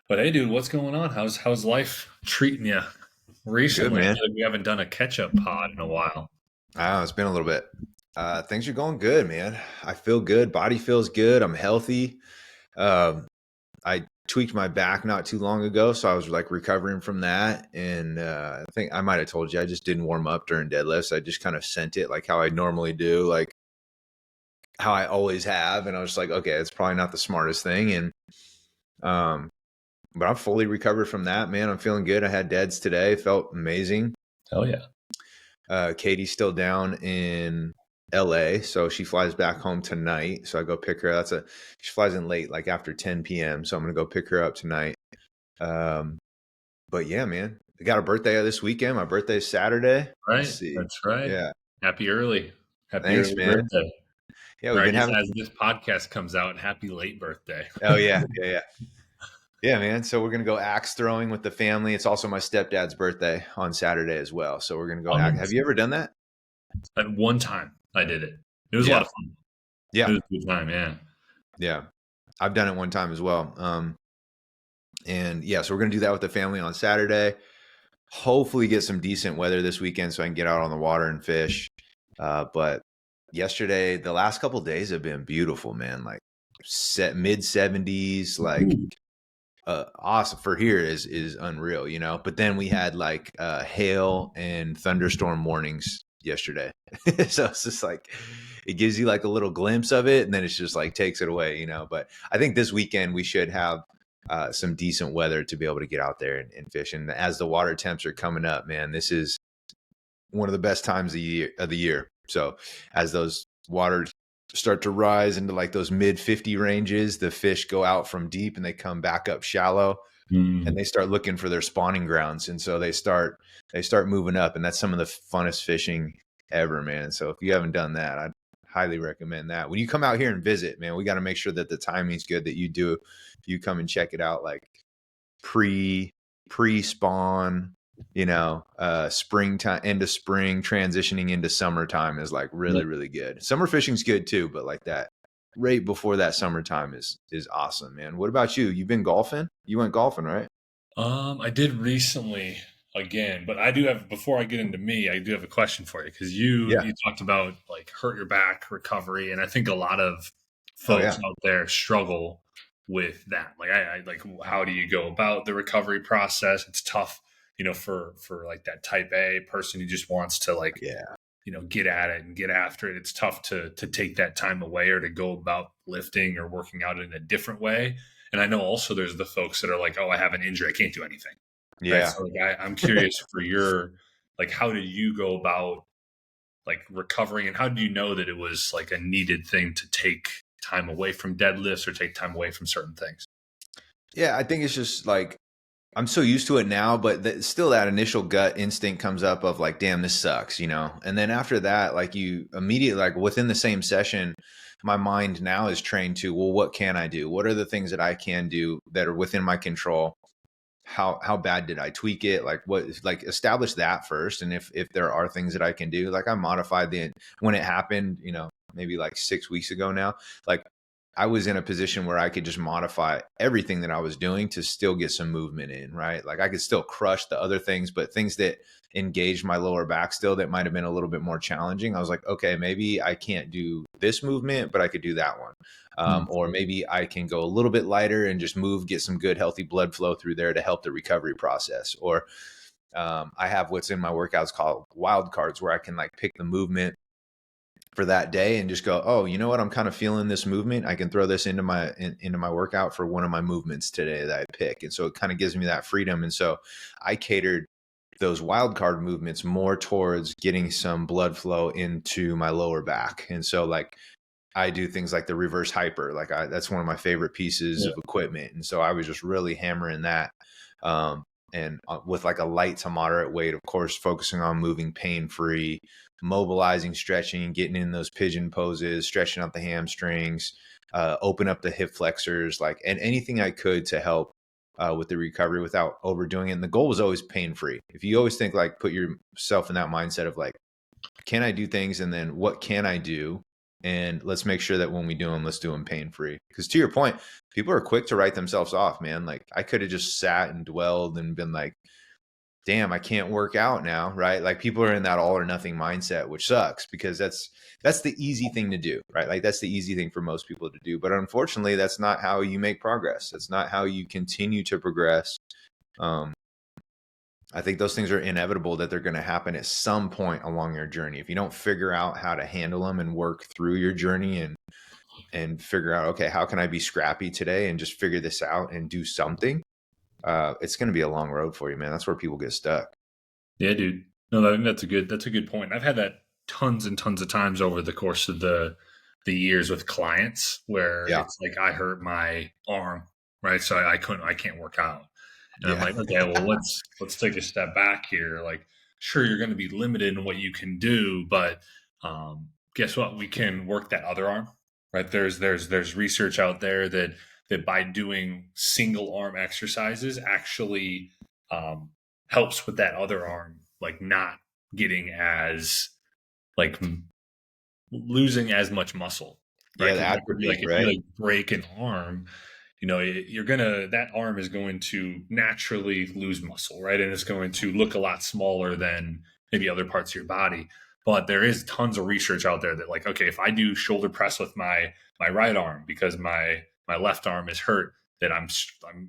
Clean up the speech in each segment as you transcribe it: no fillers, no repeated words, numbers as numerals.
But hey, dude, what's going on? How's life treating you Good, recently? I man. feel like we haven't done a catch up pod in a while. Oh, it's been a little bit. Things are going good, man. I feel good. Body feels good. I'm healthy. Um, I tweaked my back not too long ago, so I was like recovering from that. And I think I might have told you I just didn't warm up during deadlifts. I just kind of sent it like how I normally do, like how I always have. And I was just like, okay, it's probably not the smartest thing. And um, but I'm fully recovered from that, man. I'm feeling good. I had deads today. Felt amazing. Hell yeah. Katie's still down in LA, so she flies back home tonight. So I go pick her. She flies in late, like after 10 p.m. So I'm gonna go pick her up tonight. Um, but yeah, man, I got a birthday this weekend. My birthday's Saturday. Let's Right. see. That's right. Yeah, Happy early. Happy thanks, early man. birthday. Yeah, Or we've I been guess having. as this podcast comes out, happy late birthday. Oh yeah, man. So we're gonna go axe throwing with the family. It's also my stepdad's birthday on Saturday as well. So we're gonna go axe. Have you ever done that? At one time I did it. It was a lot Yeah, of fun. It yeah, was a good time, yeah. yeah. I've done it one time as well. And yeah, so we're gonna do that with the family on Saturday. Hopefully, get some decent weather this weekend so I can get out on the water and fish. But yesterday, the last couple of days have been beautiful, man. Like set mid 70s, like Ooh. awesome for here is unreal, you know. But then we had like hail and thunderstorm warnings yesterday, so it's just like it gives you like a little glimpse of it, and then it's just like takes it away, you know. But I think this weekend we should have some decent weather to be able to get out there and fish. And as the water temps are coming up, man, this is one of the best times of the year. So as those waters start to rise into like those mid 50 ranges, the fish go out from deep and they come back up shallow and Mm. they start looking for their spawning grounds. And so they start moving up, and that's some of the funnest fishing ever, man. So if you haven't done that, I'd highly recommend that. When you come out here and visit, man, we got to make sure that the timing's good, that you come and check it out like pre pre spawn, springtime, end of spring, transitioning into summertime is like really, Yep. really good. Summer fishing's good too, but like that right before that summertime is awesome, man. What about you? You've been golfing? You went golfing, right? I did recently again, but I do have before I get into me, I do have a question for you because you Yeah. you talked about like hurt your back recovery, and I think a lot of Oh folks yeah. out there struggle with that. Like I like how do you go about the recovery process? It's tough, for like that type A person who just wants to like Yeah. get at it and get after it. It's tough to take that time away or to go about lifting or working out in a different way. And I know also there's the folks that are like, oh, I have an injury, I can't do anything. Right. Yeah. So like I'm curious for your like how did you go about like recovering and how did you know that it was like a needed thing to take time away from deadlifts or take time away from certain things? Yeah, I think it's just like I'm so used to it now, but still that initial gut instinct comes up of like, damn, this sucks, you know? And then after that, like you immediately, like within the same session, my mind now is trained to, well, what can I do? What are the things that I can do that are within my control? How bad did I tweak it? Like what, like establish that first. And if there are things that I can do, like I modified when it happened, maybe like 6 weeks ago now, like I was in a position where I could just modify everything that I was doing to still get some movement in, right? Like I could still crush the other things, but things that engaged my lower back still that might have been a little bit more challenging. I was like, okay, maybe I can't do this movement, but I could do that one. Hmm. Or maybe I can go a little bit lighter and just move, get some good, healthy blood flow through there to help the recovery process. Or I have what's in my workouts called wild cards where I can like pick the movement for that day and just go, oh, you know what, I'm kind of feeling this movement, I can throw this into my workout for one of my movements today that I pick. And so it kind of gives me that freedom. And so I catered those wild card movements more towards getting some blood flow into my lower back. And so like I do things like the reverse hyper, like that's one of my favorite pieces Yeah. of equipment. And so I was just really hammering that. Um, and with like a light to moderate weight, of course, focusing on moving pain free, mobilizing, stretching, getting in those pigeon poses, stretching out the hamstrings, open up the hip flexors, like, and anything I could to help with the recovery without overdoing it. And the goal was always pain free. If you always think like, put yourself in that mindset of like, can I do things? And then what can I do? And let's make sure that when we do them, let's do them pain free. Because to your point, people are quick to write themselves off, man. Like I could have just sat and dwelled and been like, damn, I can't work out now, right? Like people are in that all or nothing mindset, which sucks because that's the easy thing to do, right? Like that's the easy thing for most people to do. But unfortunately, that's not how you make progress. That's not how you continue to progress. Um, I think those things are inevitable that they're going to happen at some point along your journey. If you don't figure out how to handle them and work through your journey and figure out, okay, how can I be scrappy today and just figure this out and do something? It's going to be a long road for you, man. That's where people get stuck. Yeah, dude. No, I think that's a good point. I've had that tons and tons of times over the course of the years with clients where Yeah. it's like I hurt my arm, right? So I can't work out. And I'm Yeah. like, okay, well let's take a step back here. Like, sure, you're going to be limited in what you can do, but guess what? We can work that other arm, right? There's research out there that by doing single arm exercises actually helps with that other arm, like not getting as like losing as much muscle, right? Yeah. The Because atrophy, if you right? like break an arm, you know, you're gonna that arm is going to naturally lose muscle, right? And it's going to look a lot smaller than maybe other parts of your body. But there is tons of research out there that like, okay, if I do shoulder press with my right arm because my left arm is hurt, that I'm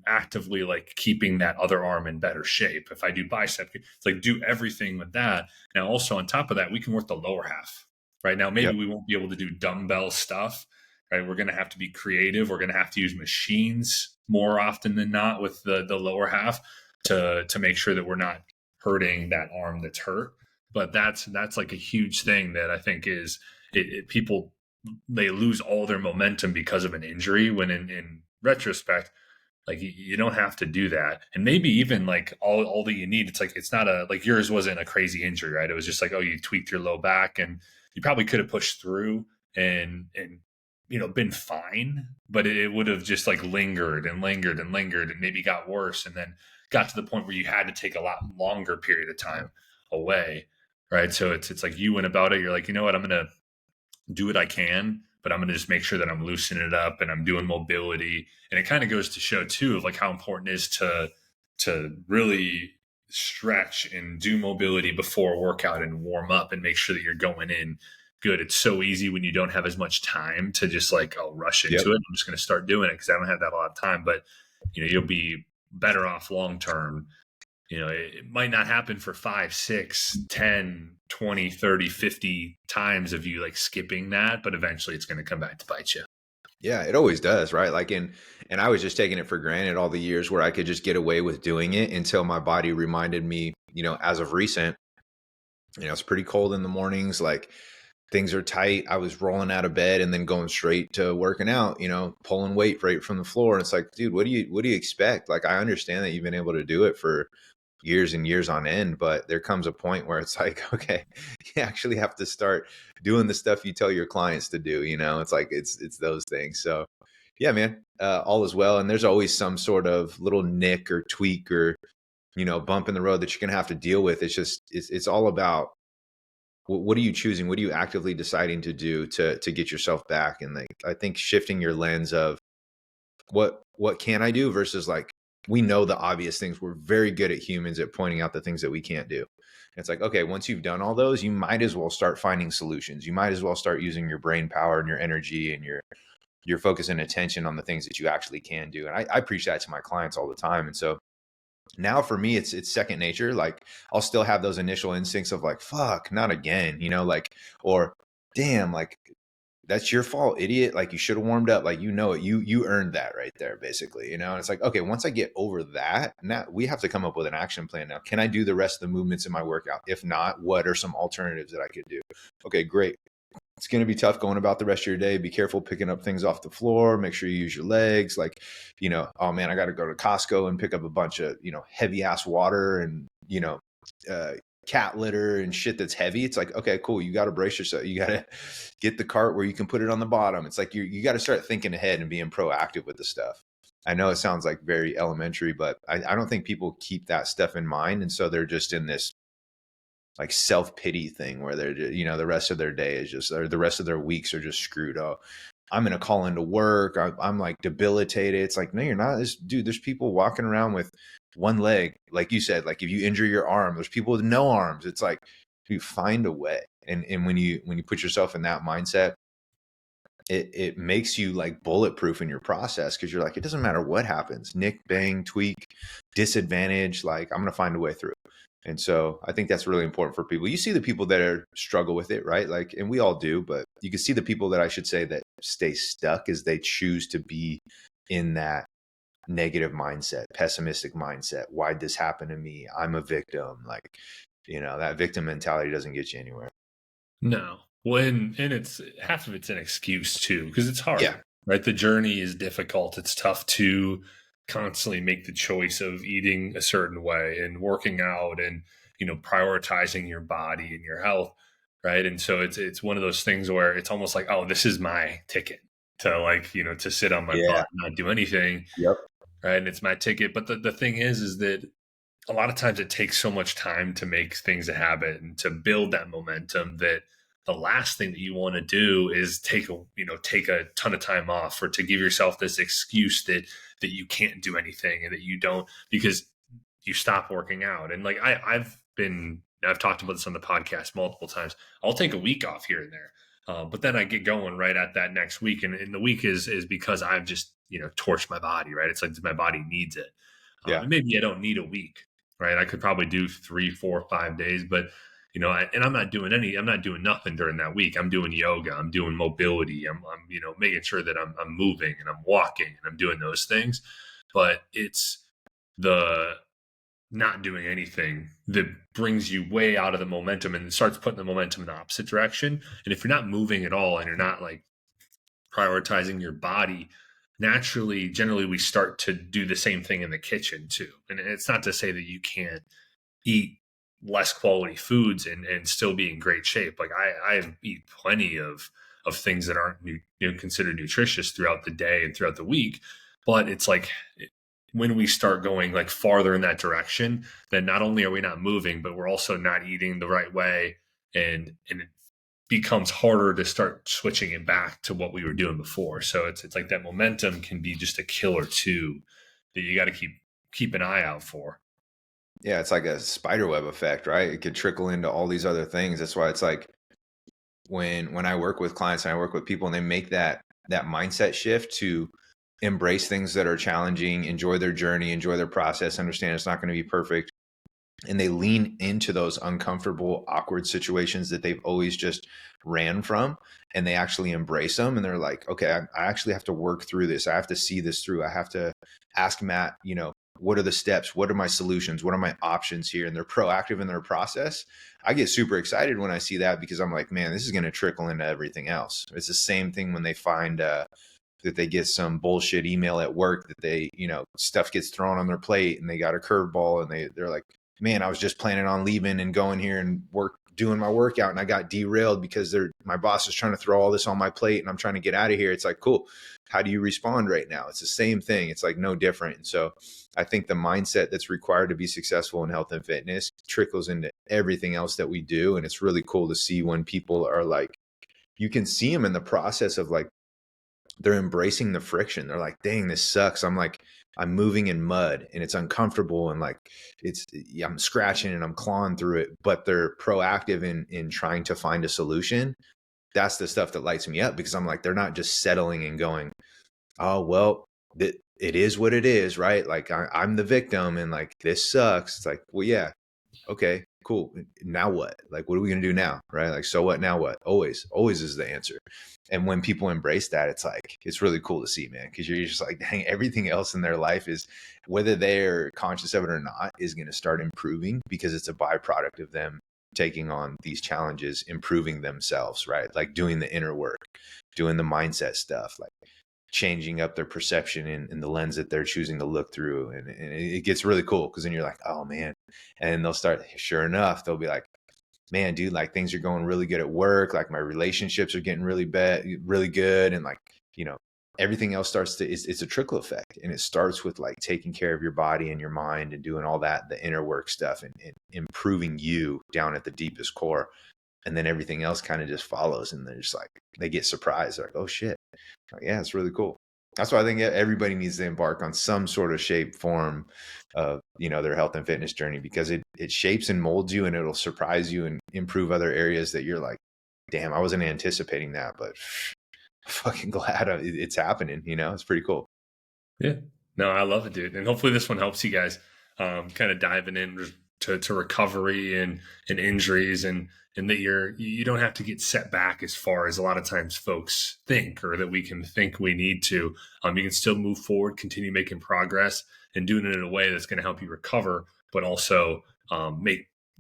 actively like keeping that other arm in better shape. If I do bicep, it's like do everything with that. Now, also on top of that, we can work the lower half. Right now, maybe Yep. we won't be able to do dumbbell stuff, right? We're going to have to be creative. We're going to have to use machines more often than not with the lower half to make sure that we're not hurting that arm that's hurt. But that's like a huge thing that I think is people they lose all their momentum because of an injury. When in retrospect, like you don't have to do that, and maybe even like all that you need. It's like it's not a like yours wasn't a crazy injury, right? It was just like oh, you tweaked your low back, and you probably could have pushed through and you know been fine, but it would have just like lingered and lingered and lingered, and maybe got worse, and then got to the point where you had to take a lot longer period of time away, right? So it's like you went about it. You're like, you know what, I'm gonna do what I can, but I'm going to just make sure that I'm loosening it up and I'm doing mobility. And it kind of goes to show too of like how important it is to really stretch and do mobility before a workout and warm up and make sure that you're going in good. It's so easy when you don't have as much time to just like I'll rush Yep. into it. I'm just going to start doing it because I don't have that a lot of time. But you know, you'll be better off long term. You know, it might not happen for 5, 6, 10, 20, 30, 50 times of you like skipping that, but eventually it's going to come back to bite you. Yeah, it always does, right? Like and I was just taking it for granted all the years where I could just get away with doing it until my body reminded me, as of recent, it's pretty cold in the mornings, like things are tight. I was rolling out of bed and then going straight to working out, pulling weight right from the floor. And it's like, dude, what do you expect? Like I understand that you've been able to do it for years and years on end, but there comes a point where it's like, okay, you actually have to start doing the stuff you tell your clients to do. It's like it's those things. So yeah, man, all is well, and there's always some sort of little nick or tweak or bump in the road that you're gonna have to deal with. It's just it's all about what are you choosing, what are you actively deciding to do to get yourself back. And like I think shifting your lens of what can I do versus like we know the obvious things. We're very good at humans at pointing out the things that we can't do. And it's like, okay, once you've done all those, you might as well start finding solutions. You might as well start using your brain power and your energy and your focus and attention on the things that you actually can do. And I preach that to my clients all the time. And so now for me, it's second nature. Like I'll still have those initial instincts of like, fuck, not again, like, or damn, like that's your fault, idiot. Like you should have warmed up. Like, it, you earned that right there, basically, and it's like, okay, once I get over that, now we have to come up with an action plan. Now, can I do the rest of the movements in my workout? If not, what are some alternatives that I could do? Okay, great. It's going to be tough going about the rest of your day. Be careful picking up things off the floor. Make sure you use your legs. Like, oh man, I got to go to Costco and pick up a bunch of, heavy ass water and, uh, cat litter and shit that's heavy. It's like, okay, cool. You got to brace yourself. You got to get the cart where you can put it on the bottom. It's like you got to start thinking ahead and being proactive with the stuff. I know it sounds like very elementary, but I don't think people keep that stuff in mind. And so they're just in this like self-pity thing where they're, the rest of their day is just, or the rest of their weeks are just screwed up. I'm going to call into work. I'm like debilitated. It's like, no, you're not. Dude, there's people walking around with one leg. Like you said, like if you injure your arm, there's people with no arms. It's like, you find a way. And when you put yourself in that mindset, it makes you like bulletproof in your process, because you're like, it doesn't matter what happens, nick, bang, tweak, disadvantage, like I'm going to find a way through. And so I think that's really important for people. You see the people that struggle with it, right? Like, and we all do, but you can see the people that, I should say, that stay stuck as they choose to be in that negative mindset, pessimistic mindset. Why'd this happen to me? I'm a victim. Like, that victim mentality doesn't get you anywhere. No. Well, and it's half of it's an excuse too, because it's hard, Yeah. right? The journey is difficult. It's tough to constantly make the choice of eating a certain way and working out and, prioritizing your body and your health, right? And so it's one of those things where it's almost like, oh, this is my ticket to, like, to sit on my butt and not do anything. Yep. Right. And it's my ticket. But the thing is that a lot of times it takes so much time to make things a habit and to build that momentum, that the last thing that you want to do is take a ton of time off, or to give yourself this excuse that you can't do anything, and that you don't, because you stop working out. And like I've talked about this on the podcast multiple times. I'll take a week off here and there. But then I get going right at that next week. And the week is because I've just, torched my body, right? It's like my body needs it. Yeah. And maybe I don't need a week, right? I could probably do 3, 4, 5 days, but I'm not doing nothing during that week. I'm doing yoga. I'm doing mobility. I'm making sure that I'm moving and I'm walking and I'm doing those things. But it's the not doing anything that brings you way out of the momentum, and it starts putting the momentum in the opposite direction. And if you're not moving at all and you're not like prioritizing your body, generally we start to do the same thing in the kitchen too. And it's not to say that you can't eat less quality foods and still be in great shape. Like I eat plenty of things that aren't considered nutritious throughout the day and throughout the week. But it's like, when we start going like farther in that direction, then not only are we not moving, but we're also not eating the right way. And it becomes harder to start switching it back to what we were doing before. So it's like that momentum can be just a killer too, that you got to keep an eye out for. Yeah, it's like a spider web effect, right? It could trickle into all these other things. That's why it's like when I work with clients and I work with people and they make that mindset shift to embrace things that are challenging, enjoy their journey, enjoy their process, understand it's not going to be perfect, and they lean into those uncomfortable, awkward situations that they've always just ran from, and they actually embrace them. And they're like, okay, I actually have to work through this. I have to see this through. I have to ask Matt, what are the steps? What are my solutions? What are my options here? And they're proactive in their process. I get super excited when I see that, because I'm like, man, this is going to trickle into everything else. It's the same thing when they find that they get some bullshit email at work that they, stuff gets thrown on their plate and they got a curveball, and they're like, man, I was just planning on leaving and going here and doing my workout, and I got derailed because my boss is trying to throw all this on my plate and I'm trying to get out of here. It's like, cool. How do you respond right now? It's the same thing. It's like no different. And so I think the mindset that's required to be successful in health and fitness trickles into everything else that we do. And it's really cool to see when people are like, you can see them in the process of like, they're embracing the friction. They're like, dang, this sucks. I'm moving in mud and it's uncomfortable, and like I'm scratching and I'm clawing through it, but they're proactive in trying to find a solution. That's the stuff that lights me up, because I'm like, they're not just settling and going, oh, well, it is what it is, right? Like I'm the victim and like, this sucks. It's like, well, yeah. Okay, cool. Now what? Like, what are we going to do now? Right? Like, so what? Now what? Always is the answer. And when people embrace that, it's like, it's really cool to see, man, because you're just like, dang, everything else in their life is, whether they're conscious of it or not, is going to start improving, because it's a byproduct of them taking on these challenges, improving themselves, right? Like doing the inner work, doing the mindset stuff, like changing up their perception in the lens that they're choosing to look through. And it gets really cool, because then you're like, oh man. And they'll start, sure enough, they'll be like, man, dude, like things are going really good at work. Like my relationships are getting really good. And like, everything else starts to, it's a trickle effect, and it starts with like taking care of your body and your mind and doing all that, the inner work stuff, and improving you down at the deepest core. And then everything else kind of just follows, and they're just like, they get surprised. They're like, oh shit. Like, yeah, it's really cool. That's why I think everybody needs to embark on some sort of shape, form of, their health and fitness journey, because it shapes and molds you, and it'll surprise you and improve other areas that you're like, damn, I wasn't anticipating that, but fucking glad it's happening. It's pretty cool. Yeah. No, I love it, dude. And hopefully this one helps you guys kind of diving in to recovery and injuries, and that you don't have to get set back as far as a lot of times folks think, or that we can think we need to. You can still move forward, continue making progress, and doing it in a way that's going to help you recover, but also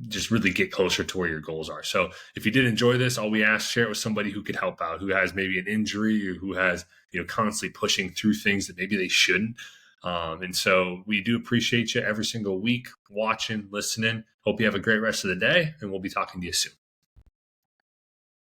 just really get closer to where your goals are. So if you did enjoy this, all we ask, share it with somebody who could help out, who has maybe an injury, or who has, constantly pushing through things that maybe they shouldn't. And so we do appreciate you every single week watching, listening. Hope you have a great rest of the day, and we'll be talking to you soon.